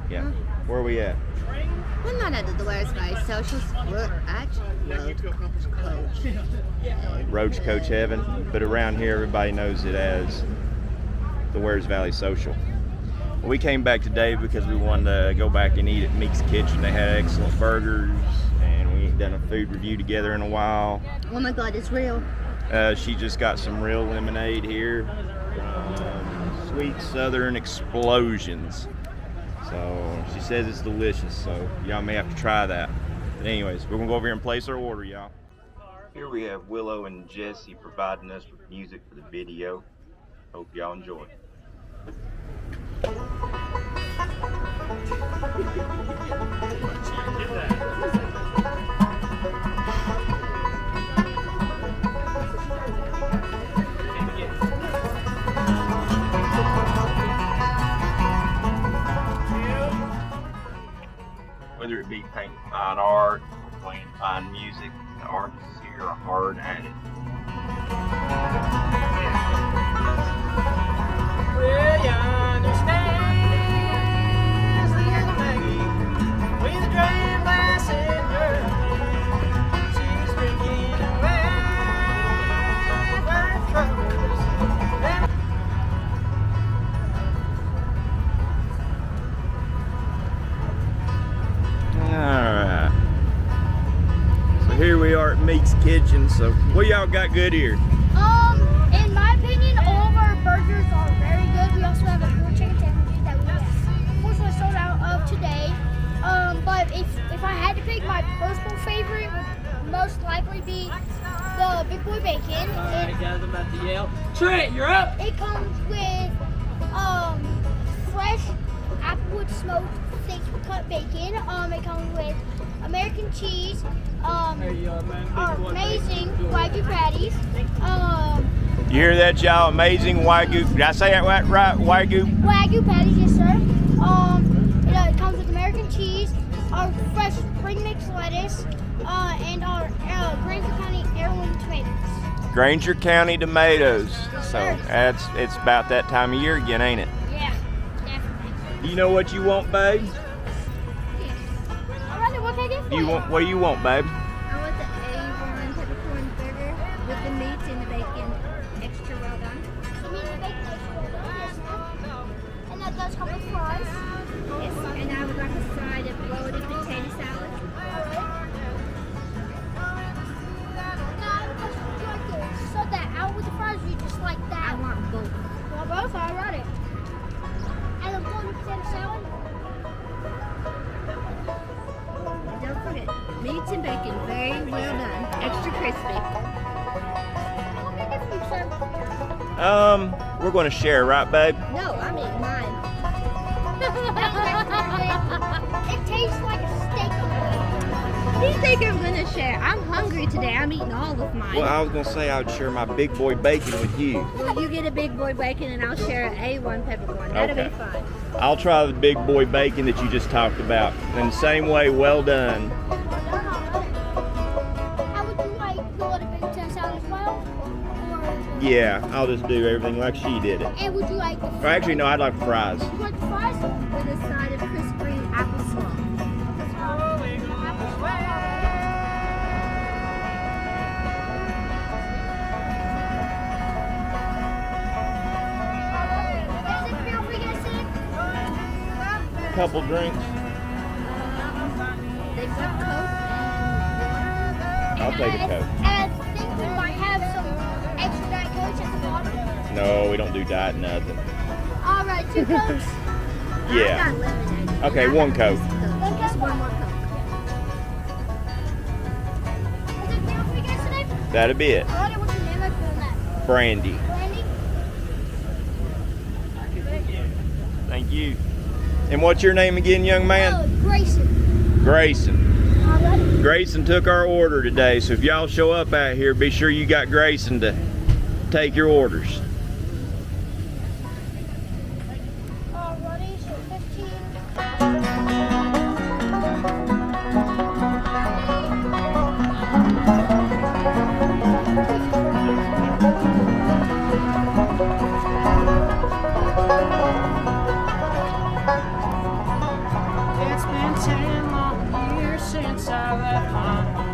Yeah. Where are we at? We're not at the Where's Valley Social. We're actually Roach Coach Heaven, but around here everybody knows it as the Where's Valley Social. Well, we came back today because we wanted to go back and eat at Meeks Kitchen. They had excellent burgers, and we ain't done a food review together in a while. Oh my God, it's real. She just got some real lemonade here. Sweet Southern Explosions. So she says it's delicious, so y'all may have to try that. But anyways, we're gonna go over here and place our order, y'all. Here we have Willow and Jesse providing us with music for the video. Hope y'all enjoy. Whether it be painting fine art or playing fine music, the artists here are hard at it. Well, you understand, little Maggie, with a dram glass in her, she's drinking away life troubles. Alright. So here we are at Meeks Kitchen. So what y'all got good here? In my opinion, all of our burgers are very good. We also have a grilled chicken sandwiches that we unfortunately sold out of today. But if I had to pick, my personal favorite would most likely be the Big Boy Bacon. Alright guys, I'm about to yell. Trent, you're up! It comes with fresh applewood smoked thick cut bacon. It comes with American cheese, amazing wagyu patties. You hear that, y'all? Amazing wagyu. Did I say that right? Wagyu? Wagyu patties, yes sir. It comes with American cheese, our fresh spring mix lettuce, and our Granger County heirloom tomatoes. Granger County tomatoes. So it's about that time of year again, ain't it? Yeah, definitely. Do you know what you want, babe? Alright, what can I get for Do you want what do you want, babe? I want the A1 peppercorn burger with the meat and the bacon extra well done. You mean the bacon extra well done? Yes, ma'am. And that does come with fries. Yes, and I would like a side of loaded potato salad. Now, I have a question. Would you like to sub that out with the fries, or you just like that? I want both. Well, both, alright. And a loaded potato salad? And don't forget, meats and bacon, very well done, extra crispy. What can I get for you, sir? We're gonna share, right, babe? No, I mean mine. It tastes like a steak. You think I'm gonna share? I'm hungry today. I'm eating all of mine. Well, I was gonna say I would share my big boy bacon with you. Well, you get a big boy bacon and I'll share an A1 peppercorn. That'll Okay. be fun. I'll try the big boy bacon that you just talked about. In the same way, well done. How would you like the loaded bacon potato salad as well? Or, Yeah, I'll just do everything like she did it. and would you like the Or actually, no, I'd like fries. Would you like the fries? With a side of crispy apple slaw. Couple drinks. They've got Coke I'll take a Coke. And I think we might have some extra Diet Cokes at the bottom. No, we don't do diet nothing. All right, 2 Cokes. Yeah. I've got lemonade. Okay, I've one got Coke. Just one more Coke. Is it clear for you guys today? That'll be it. All right, what's your name? I'm feeling that. Brandy. Brandy? Thank you. And what's your name again, young man? Grayson. Grayson. All right. Grayson took our order today, so if y'all show up out here, be sure you got Grayson to take your orders. Alrighty, so 15. 10 long years since I left my home.